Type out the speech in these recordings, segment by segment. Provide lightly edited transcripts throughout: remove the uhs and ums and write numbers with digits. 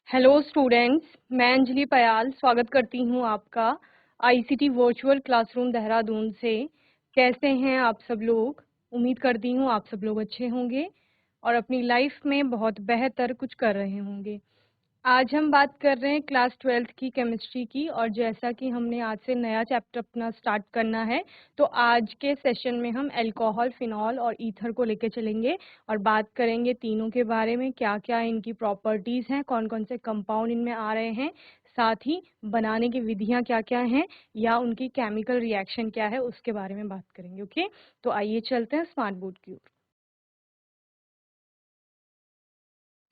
Hello students, मैं अंजलि पयाल स्वागत करती हूँ आपका आईसीटी वर्चुअल क्लासरूम देहरादून से। कैसे हैं आप सब लोग? उम्मीद करती हूँ आप सब लोग अच्छे होंगे और अपनी लाइफ में बहुत बेहतर कुछ कर रहे होंगे। आज हम बात कर रहे हैं क्लास 12th की केमिस्ट्री की, और जैसा कि हमने आज से नया चैप्टर अपना स्टार्ट करना है, तो आज के सेशन में हम अल्कोहल, फिनॉल और ईथर को लेकर चलेंगे और बात करेंगे तीनों के बारे में, क्या क्या इनकी प्रॉपर्टीज़ हैं, कौन कौन से कंपाउंड इनमें आ रहे हैं, साथ ही बनाने की विधियां क्या क्या हैं या उनकी केमिकल रिएक्शन क्या है उसके बारे में बात करेंगे। ओके, तो आइए चलते हैं स्मार्ट बोर्ड की ओर।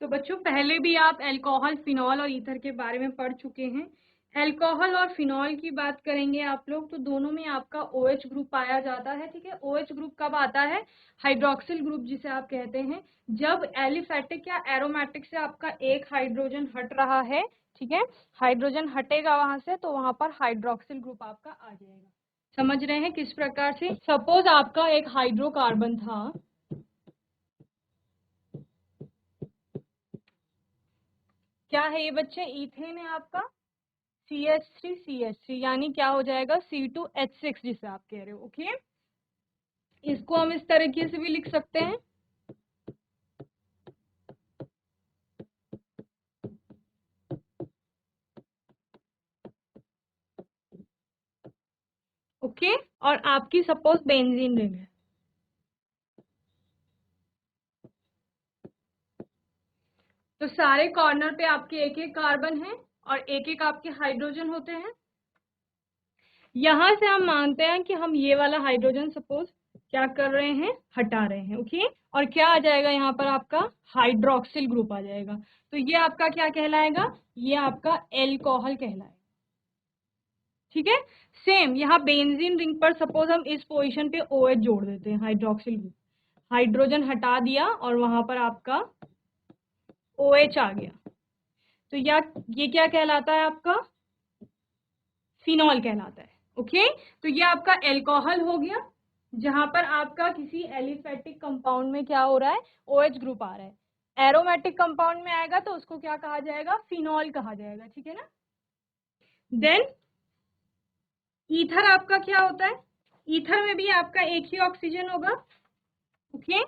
तो बच्चों, पहले भी आप अल्कोहल, फिनॉल और ईथर के बारे में पढ़ चुके हैं। अल्कोहल और फिनॉल की बात करेंगे आप लोग, तो दोनों में आपका OH ग्रुप पाया जाता है। ठीक है, OH ग्रुप कब आता है? हाइड्रोक्सिल ग्रुप जिसे आप कहते हैं, जब एलिफेटिक या एरोमेटिक से आपका एक हाइड्रोजन हट रहा है। ठीक है, हाइड्रोजन हटेगा वहां से तो वहां पर हाइड्रोक्सिल ग्रुप आपका आ जाएगा। समझ रहे हैं किस प्रकार से? सपोज आपका एक हाइड्रोकार्बन था, क्या है ये बच्चे? ईथेन है आपका, CH3 यानी क्या हो जाएगा? C2H6 जिसे आप कह रहे हो। ओके, इसको हम इस तरीके से भी लिख सकते हैं। ओके, और आपकी सपोज बेंजीन रिंग है, तो सारे कॉर्नर पे आपके एक एक कार्बन है और एक एक आपके हाइड्रोजन होते हैं। यहां से हम मानते हैं कि हम ये वाला हाइड्रोजन सपोज क्या कर रहे हैं? हटा रहे हैं। ओके, और क्या आ जाएगा यहाँ पर? आपका हाइड्रोक्सिल ग्रुप आ जाएगा। तो ये आपका क्या कहलाएगा? ये आपका एल्कोहल कहलाएगा। ठीक है, सेम यहाँ बेंजीन रिंग पर सपोज हम इस पोजीशन पे OH जोड़ देते हैं, हाइड्रोक्सिल ग्रुप, हाइड्रोजन हटा दिया और वहां पर आपका OH आ गया, तो ये क्या कहलाता है? आपका फिनॉल कहलाता है। ओके, तो ये आपका एल्कोहल हो गया, जहां पर आपका किसी एलिफेटिक कंपाउंड में क्या हो रहा है? OH ग्रुप आ रहा है। एरोमेटिक कंपाउंड में आएगा तो उसको क्या कहा जाएगा? फिनॉल कहा जाएगा। ठीक है ना? देन ईथर आपका क्या होता है? ईथर में भी आपका एक ही ऑक्सीजन होगा। ओके,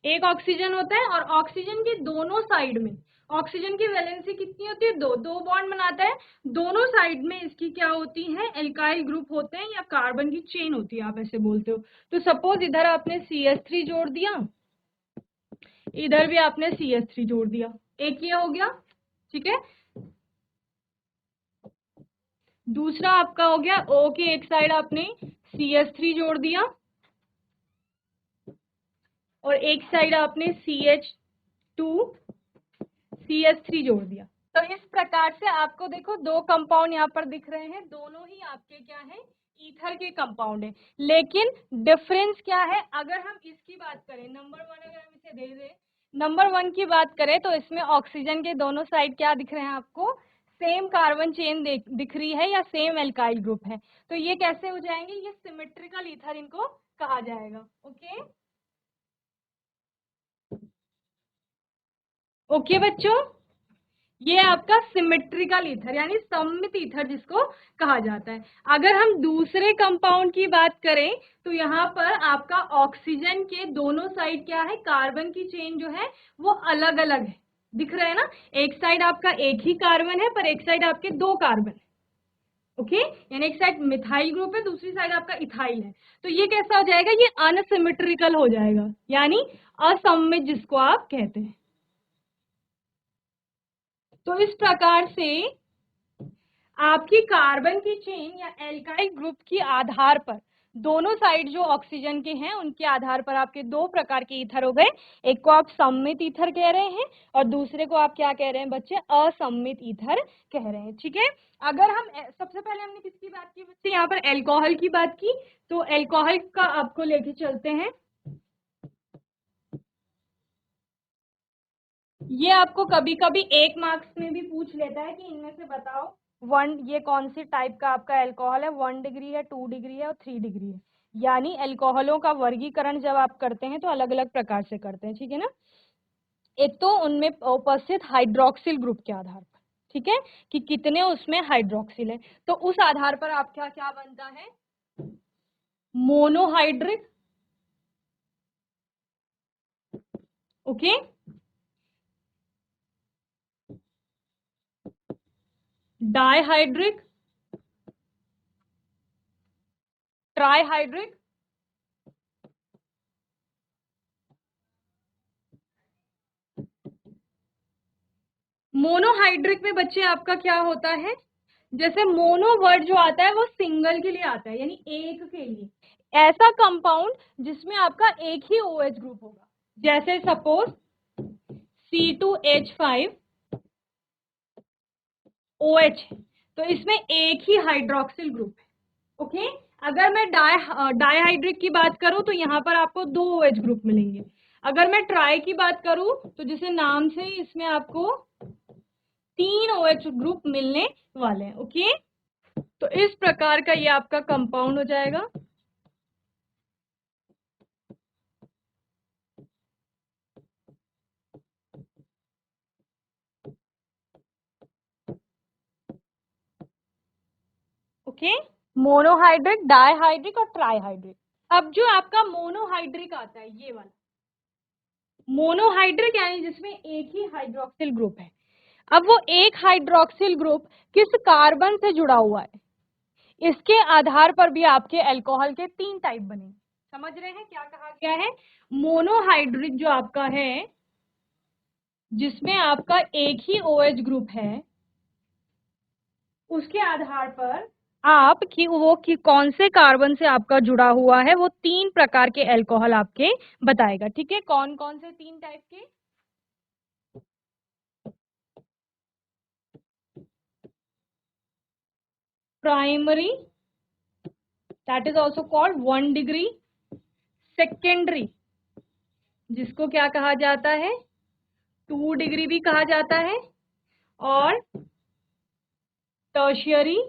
एक ऑक्सीजन होता है और ऑक्सीजन के दोनों साइड में ऑक्सीजन की वैलेंसी कितनी होती है? दो। दो बॉन्ड बनाता है, दोनों साइड में इसकी क्या होती है? एल्काइल ग्रुप होते हैं या कार्बन की चेन होती है, आप ऐसे बोलते हो। तो सपोज इधर आपने CH3 जोड़ दिया, इधर भी आपने CH3 जोड़ दिया, एक ये हो गया। ठीक है, दूसरा आपका हो गया O के एक साइड आपने CH3 जोड़ दिया और एक साइड आपने CH3 जोड़ दिया। तो इस प्रकार से आपको देखो दो कंपाउंड यहाँ पर दिख रहे हैं, दोनों ही आपके क्या है? ईथर के कंपाउंड है। लेकिन डिफरेंस क्या है? अगर हम इसकी बात करें, नंबर 1 अगर हम इसे दे दें, नंबर 1 की बात करें तो इसमें ऑक्सीजन के दोनों साइड क्या दिख रहे हैं आपको? सेम कार्बन चेन दिख रही है या सेम एल्काइल ग्रुप है। तो ये कैसे हो जाएंगे? ये सिमेट्रिकल ईथर इनको कहा जाएगा। ओके, ओके बच्चों, ये आपका सिमेट्रिकल ईथर यानी सममित ईथर जिसको कहा जाता है। अगर हम दूसरे कंपाउंड की बात करें तो यहाँ पर आपका ऑक्सीजन के दोनों साइड क्या है? कार्बन की चेन जो है वो अलग अलग है, दिख रहा है ना? एक साइड आपका एक ही कार्बन है पर एक साइड आपके दो कार्बन है। ओके, यानी एक साइड मिथाइल ग्रुप है, दूसरी साइड आपका इथाइल है। तो ये कैसा हो जाएगा? ये अनसिमेट्रिकल हो जाएगा, यानी असममित जिसको आप कहते हैं। तो इस प्रकार से आपकी कार्बन की चेन या एल्काइल ग्रुप की आधार पर दोनों साइड जो ऑक्सीजन के हैं उनके आधार पर आपके दो प्रकार के ईथर हो गए। एक को आप सममित ईथर कह रहे हैं और दूसरे को आप क्या कह रहे हैं बच्चे? असममित ईथर कह रहे हैं। ठीक है, अगर हम सबसे पहले हमने किसकी बात की बच्चे? यहाँ पर एल्कोहल की बात की, तो एल्कोहल का आपको लेके चलते हैं। ये आपको कभी कभी 1 मार्क्स में भी पूछ लेता है कि इनमें से बताओ ये कौन सी टाइप का आपका अल्कोहल है? 1 डिग्री है, 2 डिग्री है और 3 डिग्री है। यानी अल्कोहलों का वर्गीकरण जब आप करते हैं तो अलग अलग प्रकार से करते हैं। ठीक है ना? एक तो उनमें उपस्थित हाइड्रोक्सिल ग्रुप के आधार पर, ठीक है, कि कितने उसमें हाइड्रोक्सिल है, तो उस आधार पर आपका क्या बनता है, monohydric, okay, dihydric, trihydric, monohydric में बच्चे आपका क्या होता है, जैसे मोनो वर्ड जो आता है वो सिंगल के लिए आता है, यानी एक के लिए, ऐसा कंपाउंड जिसमें आपका एक ही OH ग्रुप होगा, जैसे सपोज C2H5 OH है, तो इसमें एक ही हाइड्रोक्सिल ग्रुप है, ओके। अगर मैं डाइहाइड्रिक की बात करूं तो यहाँ पर आपको 2 OH ग्रुप मिलेंगे। अगर मैं ट्राई की बात करूं तो जैसे नाम से इसमें आपको 3 OH ग्रुप मिलने वाले हैं, ओके। तो इस प्रकार का ये आपका कंपाउंड हो जाएगा। ओके, मोनोहाइड्रिक, डाइहाइड्रिक और ट्राइहाइड्रिक। अब जो आपका मोनोहाइड्रिक आता है, ये वाला मोनोहाइड्रिक यानी जिसमें एक ही हाइड्रोक्सिल ग्रुप है। अब वो एक हाइड्रोक्सिल ग्रुप किस कार्बन से जुड़ा हुआ है, इसके आधार पर भी आपके अल्कोहल के 3 टाइप बनेंगे। समझ रहे हैं क्या कहा गया है, मोनोहाइड्रिक जो आपका है जिसमें आपका एक ही OH ग्रुप है, उसके आधार पर आप कि वो कि कौन से कार्बन से आपका जुड़ा हुआ है, वो 3 प्रकार के अल्कोहल आपके बताएगा, ठीक है। कौन कौन से 3 टाइप के, primary, that is also called 1 degree, secondary जिसको क्या कहा जाता है 2 डिग्री भी कहा जाता है, और टर्शियरी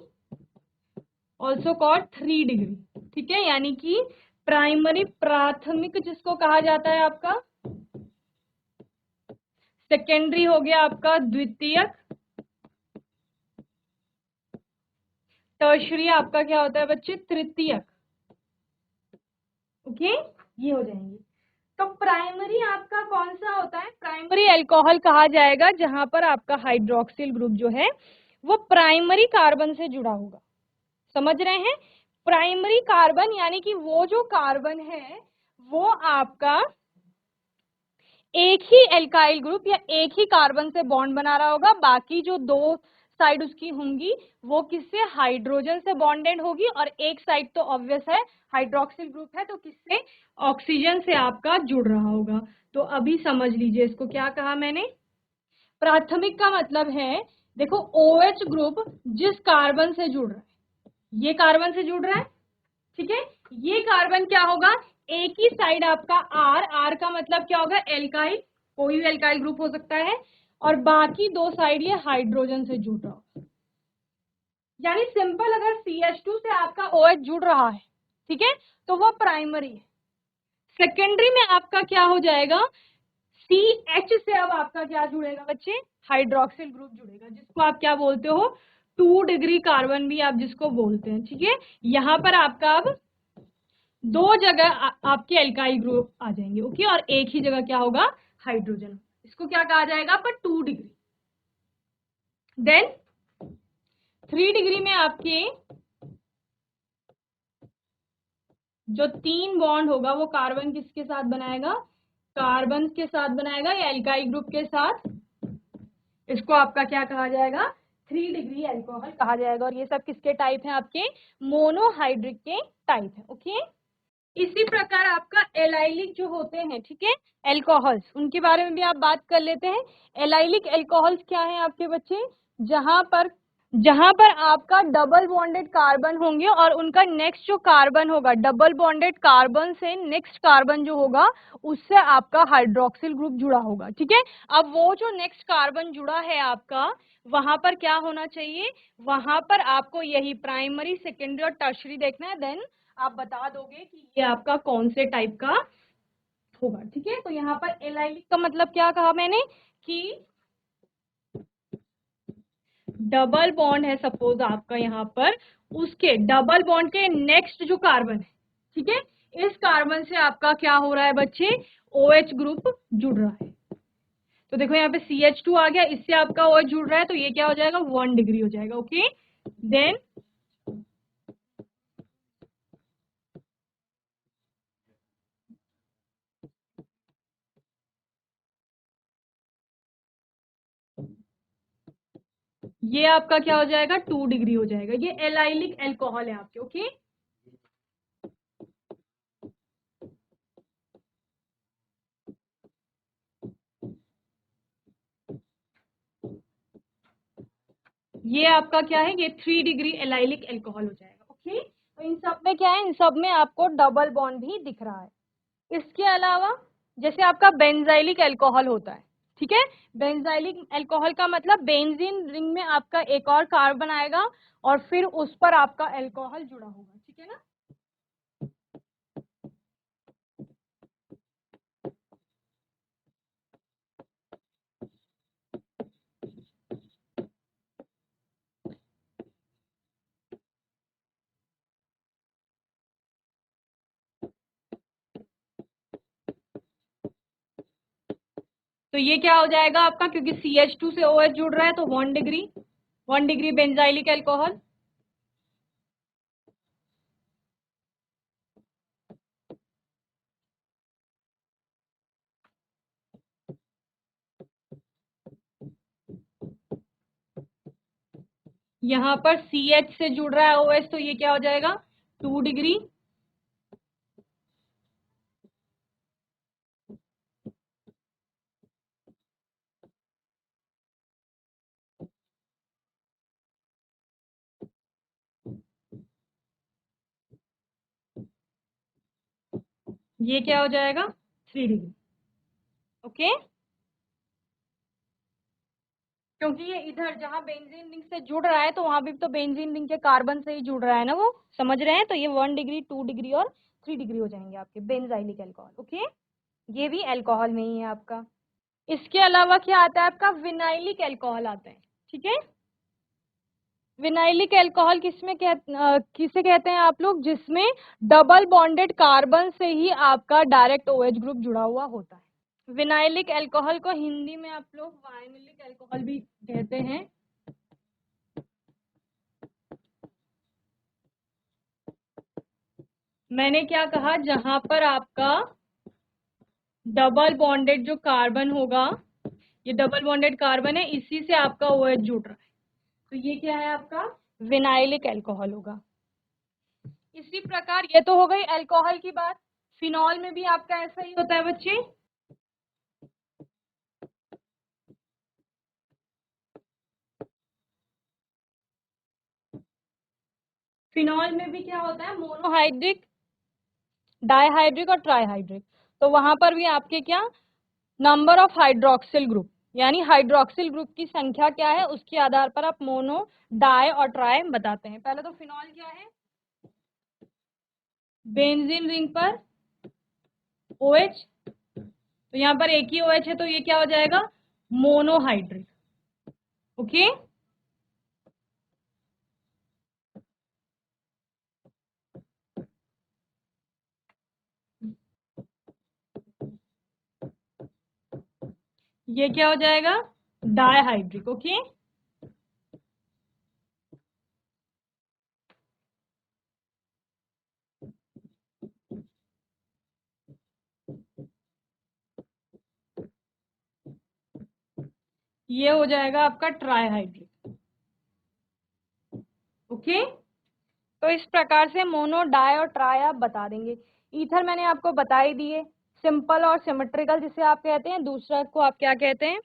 ऑल्सो कॉल्ड 3 डिग्री, ठीक है। यानी कि प्राइमरी प्राथमिक जिसको कहा जाता है आपका, सेकेंडरी हो गया आपका द्वितीयक, टर्शरी आपका क्या होता है बच्चे, तृतीयक, ओके, ये हो जाएंगे। तो प्राइमरी आपका कौन सा होता है, प्राइमरी अल्कोहल कहा जाएगा जहां पर आपका हाइड्रोक्सिल ग्रुप जो है वो प्राइमरी कार्बन से जुड़ा होगा। समझ रहे हैं, प्राइमरी कार्बन यानी कि वो जो कार्बन है वो आपका एक ही एल्काइल ग्रुप या एक ही कार्बन से बॉन्ड बना रहा होगा, बाकी जो 2 साइड उसकी होंगी वो किससे, हाइड्रोजन से बॉन्डेड होगी, और एक साइड तो ऑब्वियस है हाइड्रोक्सिल ग्रुप है तो किससे, ऑक्सीजन से आपका जुड़ रहा होगा। तो अभी समझ लीजिए इसको क्या कहा मैंने, प्राथमिक का मतलब है, देखो OH ग्रुप जिस कार्बन से जुड़ रहा है, ये कार्बन से जुड़ रहा है, ठीक है, ये कार्बन क्या होगा, एक ही साइड आपका R का मतलब क्या होगा, एल्काइल, कोई भी एल्काइल ग्रुप हो सकता है, और बाकी 2 साइड ये हाइड्रोजन से जुड़ रहा होगा। यानी सिंपल अगर CH2 से आपका OH जुड़ रहा है, ठीक है, तो वो प्राइमरी है। सेकेंडरी में आपका क्या हो जाएगा, CH से अब आपका क्या जुड़ेगा बच्चे, हाइड्रोक्सिल ग्रुप जुड़ेगा, जिसको आप क्या बोलते हो, 2 डिग्री कार्बन भी आप जिसको बोलते हैं, ठीक है। यहां पर आपका अब 2 जगह आपके एल्काइल ग्रुप आ जाएंगे, ओके, और एक ही जगह क्या होगा, हाइड्रोजन, इसको क्या कहा जाएगा पर 2 डिग्री। देन 3 डिग्री में आपके जो 3 बॉन्ड होगा वो कार्बन किसके साथ बनाएगा, कार्बन के साथ बनाएगा या एल्काइल ग्रुप के साथ, इसको आपका क्या कहा जाएगा, 3 डिग्री अल्कोहल कहा जाएगा। और ये सब किसके टाइप है, आपके मोनोहाइड्रिक के टाइप है, ओके। इसी प्रकार आपका एलाइलिक जो होते हैं, ठीक है, एल्कोहल्स, उनके बारे में भी आप बात कर लेते हैं। एलाइलिक एल्कोहल्स क्या है आपके बच्चे, जहां पर आपका डबल बॉन्डेड कार्बन होंगे और उनका नेक्स्ट जो कार्बन होगा, डबल बॉन्डेड कार्बन से नेक्स्ट कार्बन जो होगा उससे आपका हाइड्रोक्सिल ग्रुप जुड़ा होगा, ठीक है। अब वो जो नेक्स्ट कार्बन जुड़ा है आपका, वहां पर क्या होना चाहिए, वहां पर आपको यही प्राइमरी, सेकेंडरी और टर्शरी देखना है, देन आप बता दोगे कि ये आपका कौन से टाइप का होगा, ठीक है। तो यहाँ पर एलाइलिक का मतलब क्या कहा मैंने कि डबल बॉन्ड है सपोज आपका यहाँ पर, उसके डबल बॉन्ड के नेक्स्ट जो कार्बन है, ठीक है, इस कार्बन से आपका क्या हो रहा है बच्चे, OH ग्रुप जुड़ रहा है। तो देखो यहाँ पे CH2 आ गया, इससे आपका OH जुड़ रहा है, तो ये क्या हो जाएगा, 1 डिग्री हो जाएगा। ओके, देन ये आपका क्या हो जाएगा, 2 डिग्री हो जाएगा। ये एलाइलिक एल्कोहल है आपके। ओके, ये आपका क्या है, ये 3 डिग्री एलाइलिक एल्कोहल हो जाएगा। ओके, तो इन सब में क्या है, इन सब में आपको डबल बॉन्ड भी दिख रहा है। इसके अलावा जैसे आपका बेंजाइलिक अल्कोहल होता है, ठीक है, बेंजाइलिक अल्कोहल का मतलब बेंजीन रिंग में आपका एक और कार्बन आएगा और फिर उस पर आपका अल्कोहल जुड़ा होगा, ठीक है ना। तो ये क्या हो जाएगा आपका, क्योंकि CH2 से OH जुड़ रहा है तो 1 डिग्री बेंजाइलिक अल्कोहल। यहाँ पर CH से जुड़ रहा है OH, तो ये क्या हो जाएगा, 2 डिग्री। ये क्या हो जाएगा, 3 डिग्री। ओके, क्योंकि ये इधर जहां बेंजीन रिंग से जुड़ रहा है तो वहां भी तो बेंजीन रिंग के कार्बन से ही जुड़ रहा है ना, वो समझ रहे हैं। तो ये 1 डिग्री, 2 डिग्री और 3 डिग्री हो जाएंगे आपके बेंजाइलिक अल्कोहल। ओके, ये भी अल्कोहल में ही है आपका। इसके अलावा क्या आता है आपका, विनाइलिक अल्कोहल आता है, ठीक है। विनाइलिक अल्कोहल किसे कहते हैं आप लोग, जिसमें डबल बॉन्डेड कार्बन से ही आपका डायरेक्ट OH ग्रुप जुड़ा हुआ होता है। विनाइलिक अल्कोहल को हिंदी में आप लोग वाइनिलिक अल्कोहल भी कहते हैं। मैंने क्या कहा, जहां पर आपका डबल बॉन्डेड जो कार्बन होगा, ये डबल बॉन्डेड कार्बन है, इसी से आपका OH जुड़ रहा है, तो ये क्या है आपका, विनाइलिक अल्कोहल होगा। इसी प्रकार ये तो हो गई अल्कोहल की बात। फिनॉल में भी आपका ऐसा ही होता है बच्चे। फिनॉल में भी क्या होता है, मोनोहाइड्रिक, डाइहाइड्रिक और ट्राइहाइड्रिक। तो वहां पर भी आपके क्या, नंबर ऑफ हाइड्रोक्सिल ग्रुप, यानी हाइड्रोक्सिल ग्रुप की संख्या क्या है, उसके आधार पर आप मोनो, डाई और ट्राई बताते हैं। पहले तो फिनॉल क्या है, बेंजीन रिंग पर OH, तो यहाँ पर एक ही OH है, तो ये क्या हो जाएगा, मोनोहाइड्रिक। ओके, ये क्या हो जाएगा, डाइहाइड्रिक। ओके, ये हो जाएगा आपका ट्राइहाइड्रिक। ओके, तो इस प्रकार से मोनो, डाई और ट्राई आप बता देंगे। ईथर मैंने आपको बता ही दिए, सिंपल और सिमेट्रिकल जिसे आप कहते हैं, दूसरा को आप क्या कहते हैं,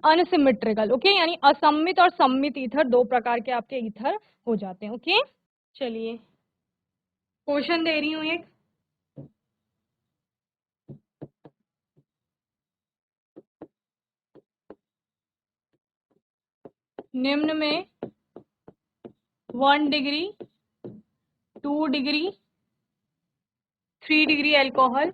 अनसिमेट्रिकल। ओके, यानी असम्मित और सम्मित ईथर, दो प्रकार के आपके ईथर हो जाते हैं। ओके, चलिए क्वेश्चन दे रही हूँ एक। निम्न में 1 डिग्री, 2 डिग्री, 3 डिग्री अल्कोहल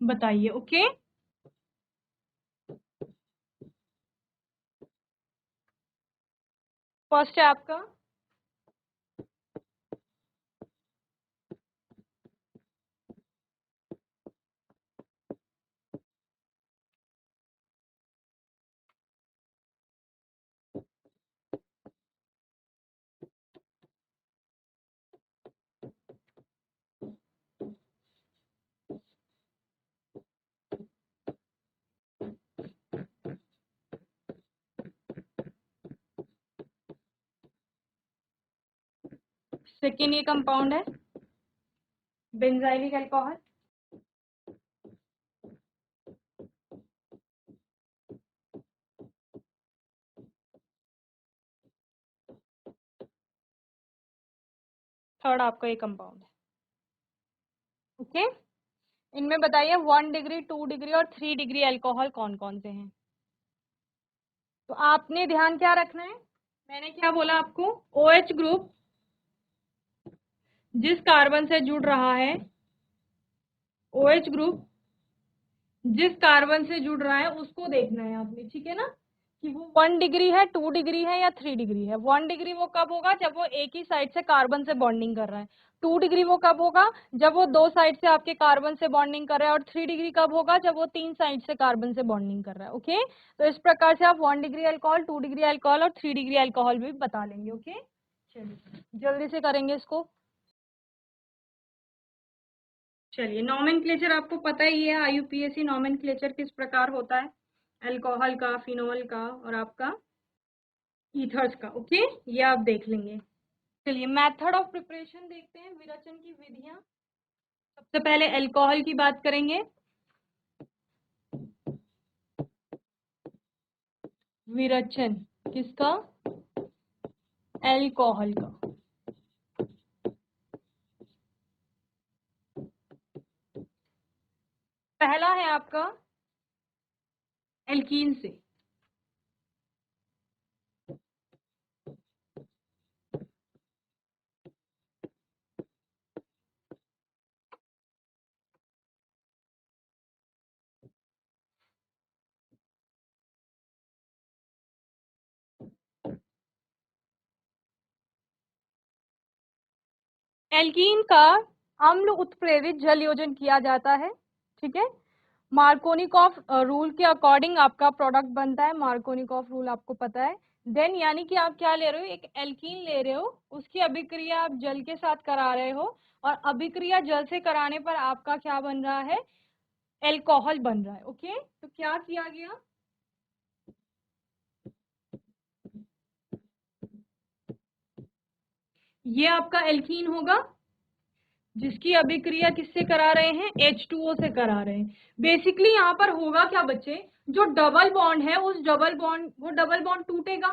बताइए। ओके, फर्स्ट है आपका सेकेंड, ये कंपाउंड है बेंजाइलिक अल्कोहल। थर्ड आपका ये कंपाउंड है। ओके, इनमें बताइए 1 डिग्री, 2 डिग्री और 3 डिग्री अल्कोहल कौन कौन से हैं। तो आपने ध्यान क्या रखना है, मैंने क्या बोला आपको, OH ग्रुप जिस कार्बन से जुड़ रहा है, OH ग्रुप जिस कार्बन से जुड़ रहा है उसको देखना है आपने, ठीक है ना, कि वो 1 डिग्री है, 2 डिग्री है या 3 डिग्री है। 1 डिग्री वो कब होगा, जब वो एक ही साइड से कार्बन से बॉन्डिंग कर रहा है। 2 डिग्री वो कब होगा, जब वो दो साइड से आपके कार्बन से बॉन्डिंग कर रहा है। और 3 डिग्री कब होगा, जब वो तीन साइड से कार्बन से बॉन्डिंग कर रहा है। ओके, तो इस प्रकार से आप 1 डिग्री अल्कोहल, 2 डिग्री अल्कोहल और 3 डिग्री अल्कोहल भी बता लेंगे। ओके, चलिए जल्दी से करेंगे इसको। चलिए, नॉमेनक्लेचर आपको पता ही है, IUPAC नॉमेनक्लेचर किस प्रकार होता है, अल्कोहल का, फिनोल का और आपका ईथर्स का। ओके, ये आप देख लेंगे। चलिए, मेथड ऑफ प्रिपरेशन देखते हैं, विरचन की विधियां। सबसे पहले अल्कोहल की बात करेंगे। विरचन किसका, अल्कोहल का। पहला है आपका एल्कीन से। एल्कीन का अम्ल उत्प्रेरित जल योजन किया जाता है, ठीक है। मार्कोनिकॉफ रूल के अकॉर्डिंग आपका प्रोडक्ट बनता है। मार्कोनिकॉफ रूल आपको पता है। देन यानी कि आप क्या ले रहे हो, एक एल्कीन ले रहे हो, उसकी अभिक्रिया आप जल के साथ करा रहे हो, और अभिक्रिया जल से कराने पर आपका क्या बन रहा है, एल्कोहल बन रहा है। ओके, तो क्या किया गया, ये आपका एल्कीन होगा जिसकी अभिक्रिया किससे करा रहे हैं, H2O से करा रहे हैं। बेसिकली यहाँ पर होगा क्या बच्चे, जो डबल बॉन्ड है उस डबल बॉन्ड, वो डबल बॉन्ड टूटेगा,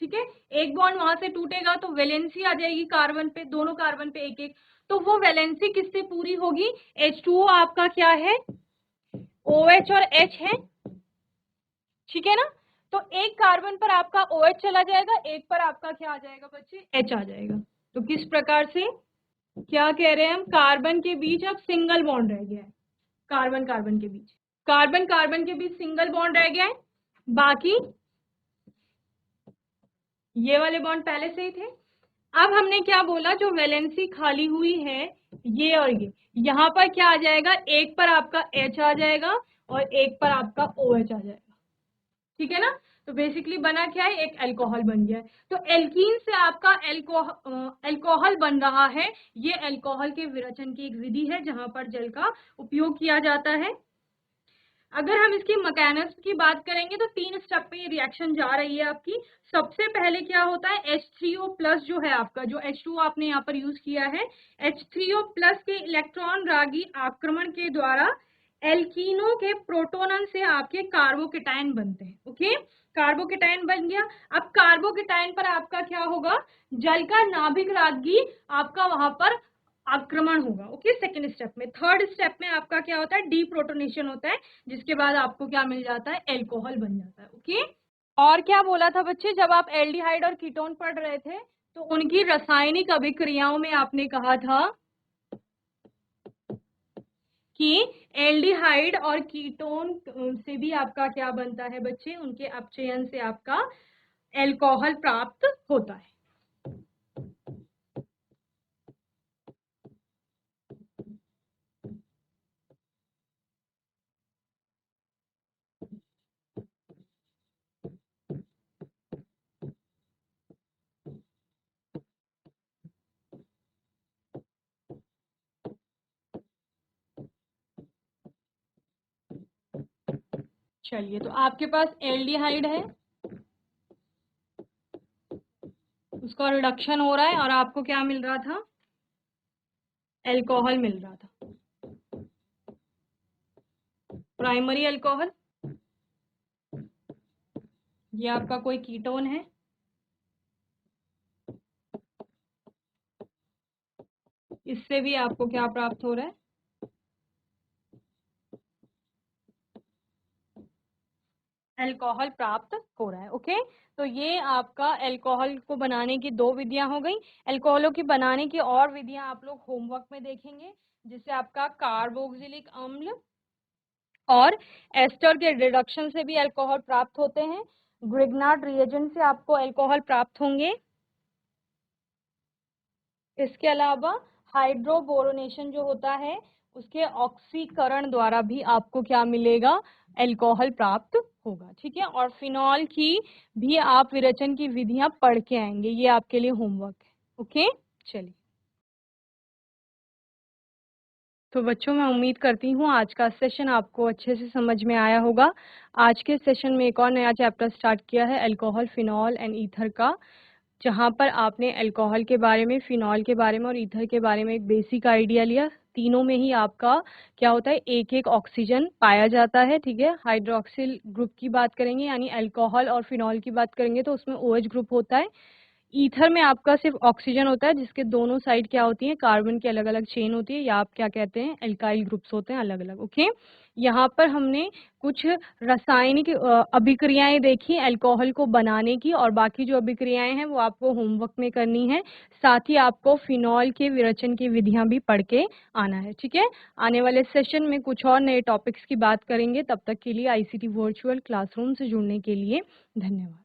ठीक है। एक बॉन्ड वहां से टूटेगा तो वैलेंसी आ जाएगी कार्बन पे, दोनों कार्बन पे एक एक, तो वो वैलेंसी किससे पूरी होगी, H2O आपका क्या है, OH और H है, ठीक है ना। तो एक कार्बन पर आपका OH चला जाएगा, एक पर आपका क्या आ जाएगा बच्चे, H आ जाएगा। तो किस प्रकार से, क्या कह रहे हैं हम, कार्बन के बीच अब सिंगल बॉन्ड रह गया है, कार्बन कार्बन के बीच, कार्बन कार्बन के बीच सिंगल बॉन्ड रह गया है। बाकी ये वाले बॉन्ड पहले से ही थे। अब हमने क्या बोला, जो वैलेंसी खाली हुई है ये और ये, यहाँ पर क्या आ जाएगा, एक पर आपका H आ जाएगा और एक पर आपका OH आ जाएगा, ठीक है ना। तो बेसिकली बना क्या है, एक अल्कोहल बन गया है। तो एल्कीन से आपका अल्कोहल बन रहा है। ये अल्कोहल के विरचन की एक विधि है जहां पर जल का उपयोग किया जाता है। अगर हम इसकी मैकेनिज्म की बात करेंगे तो 3 स्टेप पे ये रिएक्शन जा रही है आपकी। सबसे पहले क्या होता है, H3O प्लस जो है आपका, जो H2O आपने यहाँ पर यूज किया है, H3O प्लस के इलेक्ट्रॉन रागी आक्रमण के द्वारा एल्कीनो के प्रोटोनन से आपके कार्बोकेटाइन बनते हैं। ओके, कार्बोकेटाइन बन गया। अब कार्बोकेटाइन पर आपका क्या होगा, जल का नाभिक रागी आपका वहां पर आक्रमण होगा। ओके, सेकेंड स्टेप में। थर्ड स्टेप में आपका क्या होता है, डीप्रोटोनेशन होता है, जिसके बाद आपको क्या मिल जाता है, एल्कोहल बन जाता है। ओके, और क्या बोला था बच्चे, जब आप एल्डिहाइड और कीटोन पढ़ रहे थे तो उनकी रासायनिक अभिक्रियाओं में आपने कहा था कि एल्डिहाइड और कीटोन से भी आपका क्या बनता है बच्चे, उनके अपचयन से आपका अल्कोहल प्राप्त होता है। चलिए, तो आपके पास एल्डिहाइड है, उसका रिडक्शन हो रहा है और आपको क्या मिल रहा था, अल्कोहल मिल रहा था, प्राइमरी अल्कोहल। ये आपका कोई कीटोन है, इससे भी आपको क्या प्राप्त हो रहा है, अल्कोहल प्राप्त हो रहा है। ओके, तो ये आपका अल्कोहल को बनाने की दो विधियां हो गई। अल्कोहलों की बनाने की और विधियां आप लोग होमवर्क में देखेंगे, जिससे आपका कार्बोक्सिलिक अम्ल और एस्टर के रिडक्शन से भी अल्कोहल प्राप्त होते हैं। ग्रिग्नार्ड रिएजेंट से आपको अल्कोहल प्राप्त होंगे। इसके अलावा हाइड्रोबोरोनेशन जो होता है, उसके ऑक्सीकरण द्वारा भी आपको क्या मिलेगा, अल्कोहल प्राप्त होगा। ठीक है, और फिनॉल की भी आप विरेचन की विधियां पढ़ के आएंगे, ये आपके लिए होमवर्क है। ओके, चलिए। तो बच्चों, मैं उम्मीद करती हूँ आज का सेशन आपको अच्छे से समझ में आया होगा। आज के सेशन में एक और नया चैप्टर स्टार्ट किया है, अल्कोहल, फिनॉल एंड ईथर का, जहाँ पर आपने अल्कोहल के बारे में, फिनॉल के बारे में और ईथर के बारे में एक बेसिक आइडिया लिया। तीनों में ही आपका क्या होता है, एक एक ऑक्सीजन पाया जाता है। ठीक है, हाइड्रोक्सिल ग्रुप की बात करेंगे, यानी अल्कोहल और फिनॉल की बात करेंगे तो उसमें OH ग्रुप होता है। ईथर में आपका सिर्फ ऑक्सीजन होता है, जिसके दोनों साइड क्या होती है, कार्बन की अलग अलग चेन होती है, या आप क्या कहते हैं, एल्काइल ग्रुप्स होते हैं अलग अलग। ओके, यहाँ पर हमने कुछ रासायनिक अभिक्रियाएं देखी अल्कोहल को बनाने की, और बाकी जो अभिक्रियाएं हैं वो आपको होमवर्क में करनी है। साथ ही आपको फिनॉल के विरेचन की विधियां भी पढ़ के आना है। ठीक है, आने वाले सेशन में कुछ और नए टॉपिक्स की बात करेंगे। तब तक के लिए ICT वर्चुअल क्लासरूम से जुड़ने के लिए धन्यवाद।